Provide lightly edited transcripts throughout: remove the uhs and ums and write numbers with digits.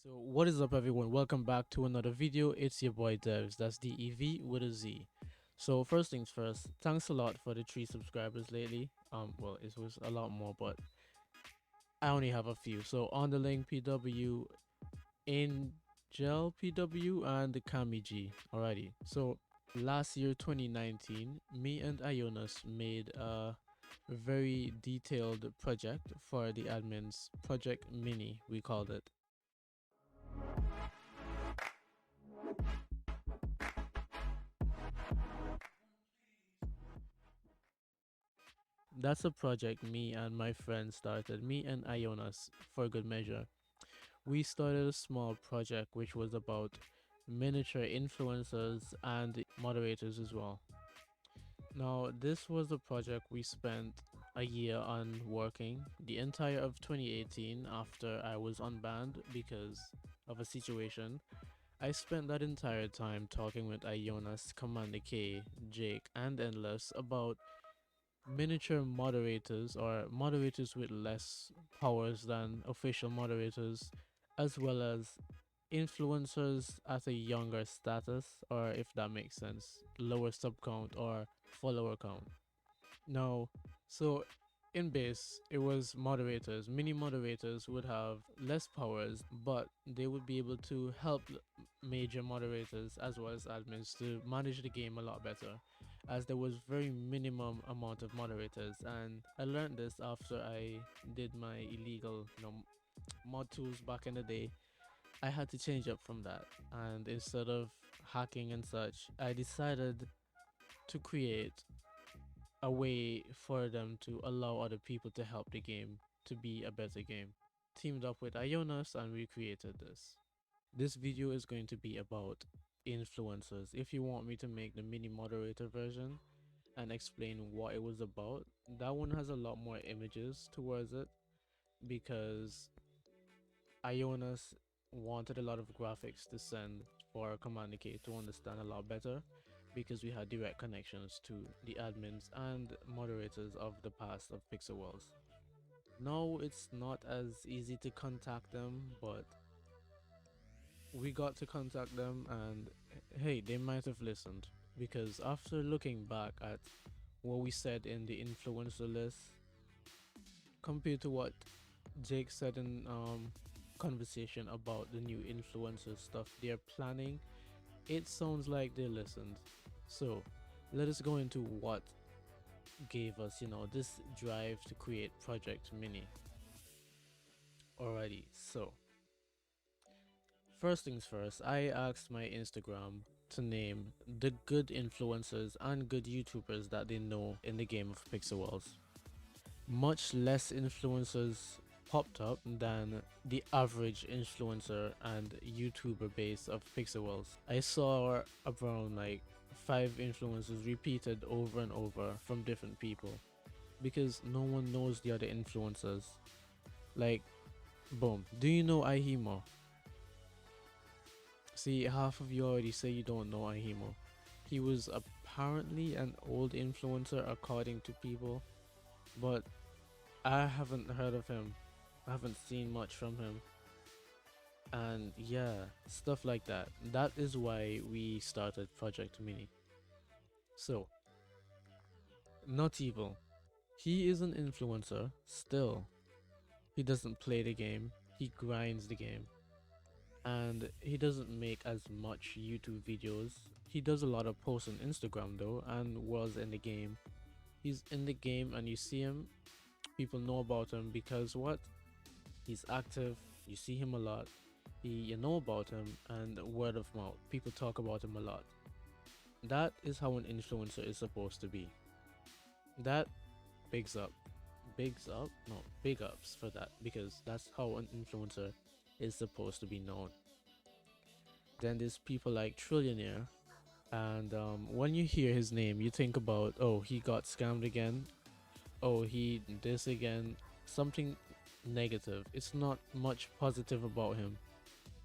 So what is up everyone, welcome back to another video. It's your boy DeVz, that's DEV with a Z. So first things first, thanks a lot for the 3 subscribers lately. Well, it was a lot more, but I only have a few. So on the link PW, Angel PW, and the Kami G. Alrighty, so last year 2019, me and Ionas made a very detailed project for the admins, Project Mini we called it. That's a project me and my friend started, me and Ionas, for good measure. We started a small project which was about miniature influencers and moderators as well. Now, this was a project we spent a year on working, the entire of 2018 after I was unbanned because of a situation. I spent that entire time talking with Ionas, Commander K, Jake, and Endless about miniature moderators or moderators with less powers than official moderators, as well as influencers at a younger status, or if that makes sense, lower sub count or follower count. No, so in base, it was moderators. Mini moderators would have less powers, but they would be able to help major moderators as well as admins to manage the game a lot better, as there was very minimum amount of moderators. And I learned this after I did my illegal, mod tools back in the day. I had to change up from that, and instead of hacking and such, I decided to create a way for them to allow other people to help the game to be a better game. Teamed up with ionas and we created this. This video is going to be about influencers. If you want me to make the mini moderator version and explain what it was about, that one has a lot more images towards it because ionas wanted a lot of graphics to send for Commander K to understand a lot better, because we had direct connections to the admins and moderators of the past of Pixel Worlds. No, it's not as easy to contact them, but we got to contact them, and hey, they might have listened, because after looking back at what we said in the influencer list compared to what Jake said in conversation about the new influencer stuff they're planning, it sounds like they listened. So let us go into what gave us, this drive to create Project Mini. Alrighty, so first things first, I asked my Instagram to name the good influencers and good YouTubers that they know in the game of Pixel Worlds. Much less influencers popped up than the average influencer and YouTuber base of Pixel Worlds. I saw around like 5 influencers repeated over and over from different people because no one knows the other influencers. Like, boom, do you know Ihimo? See, half of you already say you don't know Ihimo. He was apparently an old influencer according to people, but I haven't heard of him. I haven't seen much from him. And yeah, stuff like that. That is why we started Project Mini. So, not evil. He is an influencer still. He doesn't play the game, he grinds the game. And he doesn't make as much YouTube videos. He does a lot of posts on Instagram though, and was in the game. He's in the game and you see him, people know about him because what? He's active, you see him a lot, you know about him, and word of mouth, people talk about him a lot. That is how an influencer is supposed to be. That bigs up. Bigs up? No, big ups for that, because that's how an influencer is supposed to be known. Then there's people like Trillionaire, and when you hear his name, you think about, oh, he got scammed again, oh, he this again, something negative. It's not much positive about him.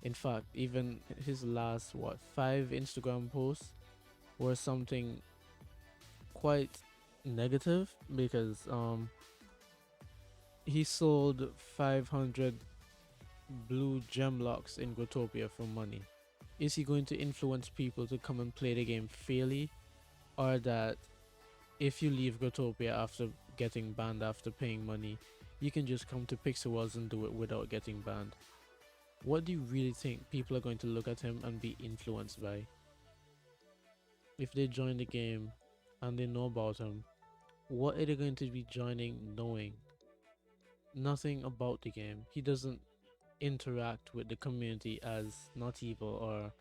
In fact, even his last, what, 5 Instagram posts were something quite negative, because he sold 500 blue gem locks in Grotopia for money? Is he going to influence people to come and play the game fairly, or that if you leave Grotopia after getting banned after paying money, you can just come to Pixel Worlds and do it without getting banned? What do you really think people are going to look at him and be influenced by? If they join the game and they know about him, what are they going to be joining knowing? Nothing about the game. He doesn't interact with the community as Not Evil or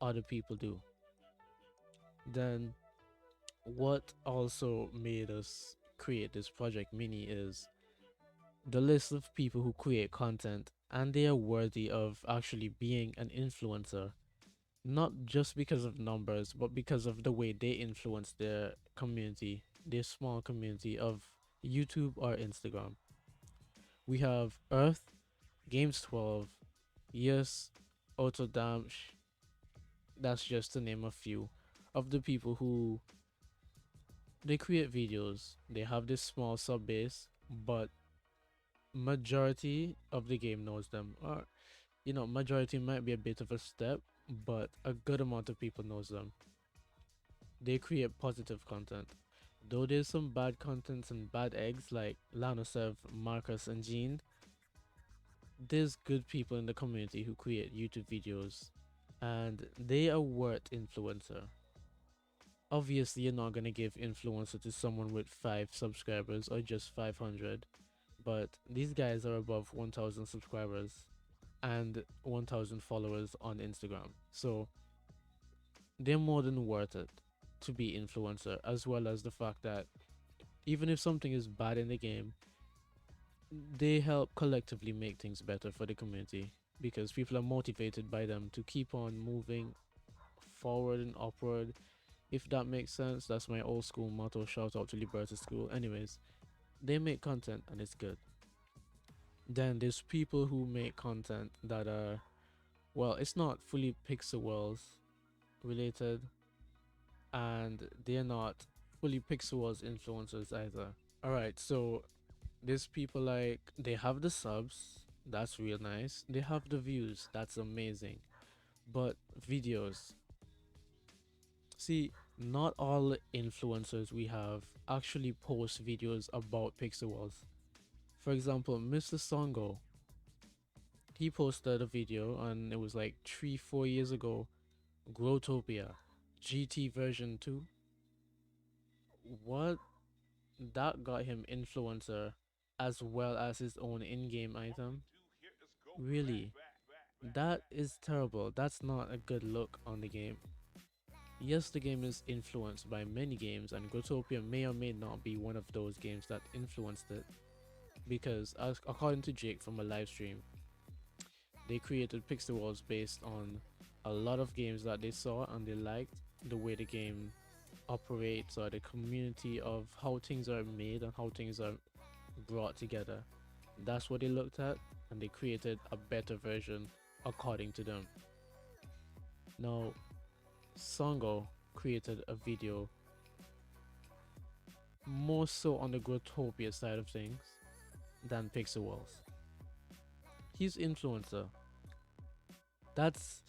other people do. Then, what also made us create this project mini is the list of people who create content and they are worthy of actually being an influencer, not just because of numbers, but because of the way they influence their community, their small community of YouTube or Instagram. We have Earth, Games 12, Yes, Autodamsh, that's just to name a few of the people who they create videos. They have this small sub base, but majority of the game knows them. Or majority might be a bit of a step, but a good amount of people knows them. They create positive content. Though there's some bad contents and bad eggs like Lanosev, Marcus, and Jean, there's good people in the community who create YouTube videos and they are worth influencer. Obviously, you're not gonna give influencer to someone with 5 subscribers or just 500, but these guys are above 1,000 subscribers and 1,000 followers on Instagram. So they're more than worth it to be influencer, as well as the fact that even if something is bad in the game, they help collectively make things better for the community because people are motivated by them to keep on moving forward and upward. If that makes sense, that's my old school motto. Shout out to Liberta School. Anyways, they make content and it's good. Then there's people who make content that are, well, it's not fully Pixel Worlds related, and they're not fully Pixel Worlds influencers either. Alright, so there's people like, they have the subs, that's real nice. They have the views, that's amazing. But videos, see, not all influencers we have actually post videos about Pixel Worlds. For example, Mr. Songo, he posted a video and it was like 3-4 years ago. Growtopia, GT version 2. What? That got him influencer as well as his own in-game item? Really? That is terrible. That's not a good look on the game. Yes, the game is influenced by many games, and Growtopia may or may not be one of those games that influenced it. Because, as according to Jake from a live stream, they created Pixel Worlds based on a lot of games that they saw and they liked the way the game operates or the community of how things are made and how things are brought together. That's what they looked at and they created a better version according to them. Now, Songo created a video more so on the Growtopia side of things than Pixel Worlds. He's influencer. That's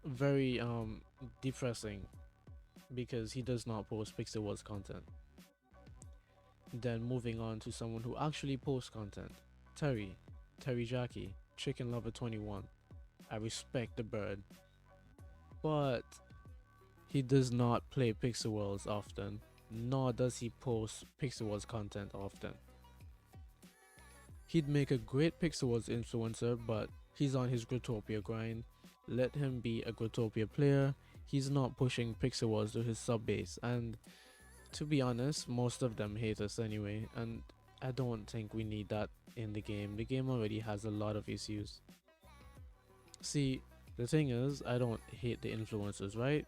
very depressing because he does not post Pixel Worlds content. Then moving on to someone who actually posts content. Terry Jackie, Chicken Lover 21. I respect the bird. But he does not play Pixel Worlds often, nor does he post Pixel Worlds content often. He'd make a great Pixel Worlds influencer, but he's on his Growtopia grind. Let him be a Growtopia player. He's not pushing Pixel Worlds to his sub base, and to be honest, most of them hate us anyway, and I don't think we need that in the game. The game already has a lot of issues. See, the thing is, I don't hate the influencers, right?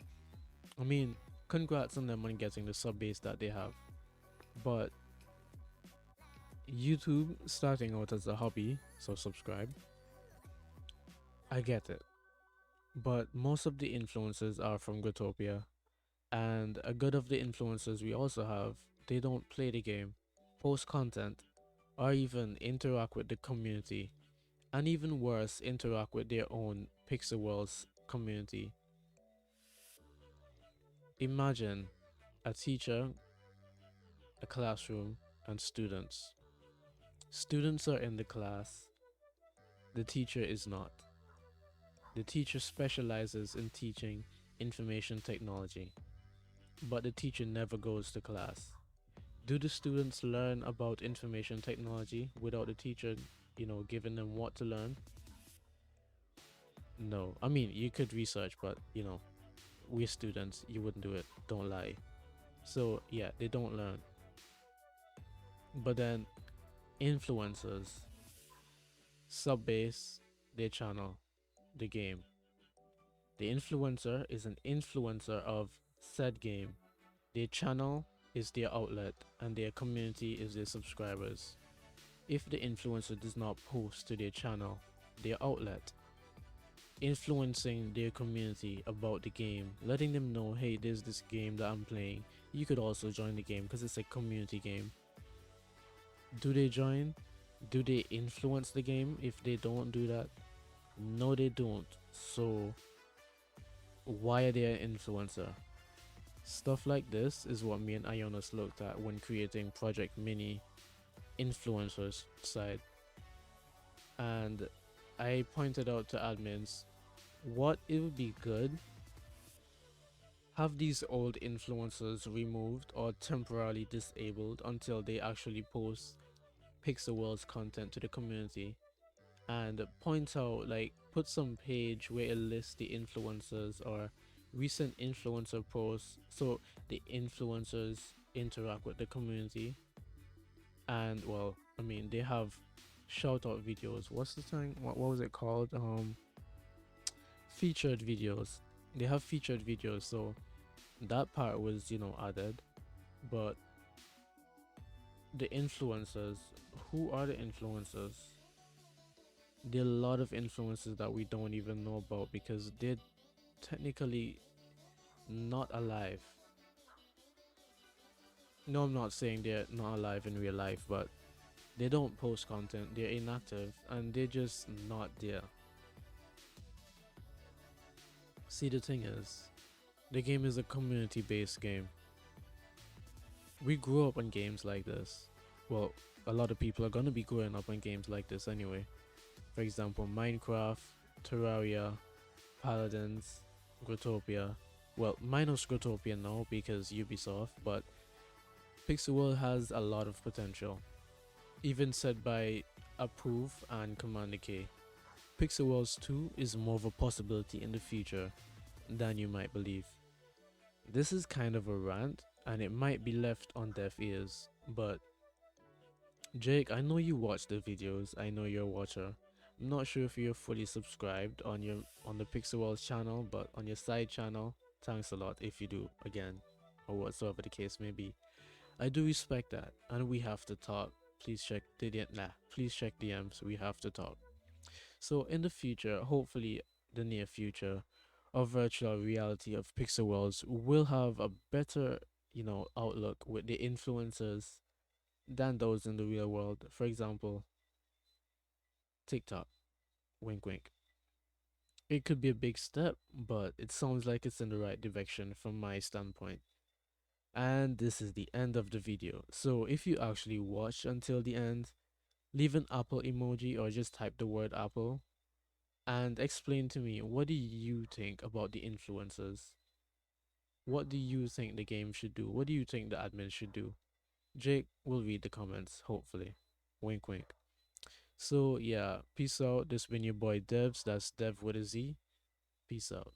I mean, congrats on them on getting the sub base that they have. But YouTube starting out as a hobby, so subscribe. I get it. But most of the influencers are from Growtopia. And a good of the influencers we also have, they don't play the game, post content, or even interact with the community, and even worse, interact with their own Pixel Worlds community. Imagine a teacher, a classroom, and students. Students are in the class, the teacher is not. The teacher specializes in teaching information technology, but the teacher never goes to class. Do the students learn about information technology without the teacher, giving them what to learn? No. I mean, you could research, but we're students, you wouldn't do it. Don't lie. So, yeah, they don't learn. But then, influencers sub base their channel, the game. The influencer is an influencer of said game. Their channel is their outlet, and their community is their subscribers. If the influencer does not post to their channel, their outlet, influencing their community about the game, letting them know, hey, there's this game that I'm playing. You could also join the game because it's a community game. Do they join? Do they influence the game if they don't do that? No, they don't. So, why are they an influencer? Stuff like this is what me and Ionas looked at when creating Project Mini influencers side. And I pointed out to admins what it would be good, have these old influencers removed or temporarily disabled until they actually post Pixel World's content to the community, and point out, like, put some page where it lists the influencers or recent influencer posts so the influencers interact with the community. And well, I mean, they have shout out videos. What's the thing? What was it called? Featured videos. They have featured videos, so that part was, added. But the influencers, who are the influencers? There are a lot of influencers that we don't even know about because they're technically not alive. No, I'm not saying they're not alive in real life, but they don't post content, they're inactive, and they're just not there. See, the thing is, the game is a community based game. We grew up on games like this. Well, a lot of people are gonna be growing up on games like this anyway. For example, Minecraft, Terraria, Paladins, Grotopia. Well, minus Grotopia now because Ubisoft, but Pixel World has a lot of potential. Even said by Approve and Commander K. Pixel Worlds 2 is more of a possibility in the future than you might believe. This is kind of a rant, and it might be left on deaf ears, but Jake, I know you watch the videos, I know you're a watcher. I'm not sure if you're fully subscribed on the Pixel Worlds channel, but on your side channel, thanks a lot if you do, again, or whatsoever the case may be. I do respect that, and we have to talk. Please check please check DMs, we have to talk. So in the future, hopefully the near future, our virtual reality of Pixel Worlds will have a better, outlook with the influencers than those in the real world. For example, TikTok. Wink wink. It could be a big step, but it sounds like it's in the right direction from my standpoint. And this is the end of the video. So if you actually watch until the end, leave an apple emoji or just type the word apple and explain to me, what do you think about the influencers? What do you think the game should do? What do you think the admin should do? Jake will read the comments, hopefully. Wink wink. So yeah, peace out. This been your boy DeVz. That's Dev with a Z. Peace out.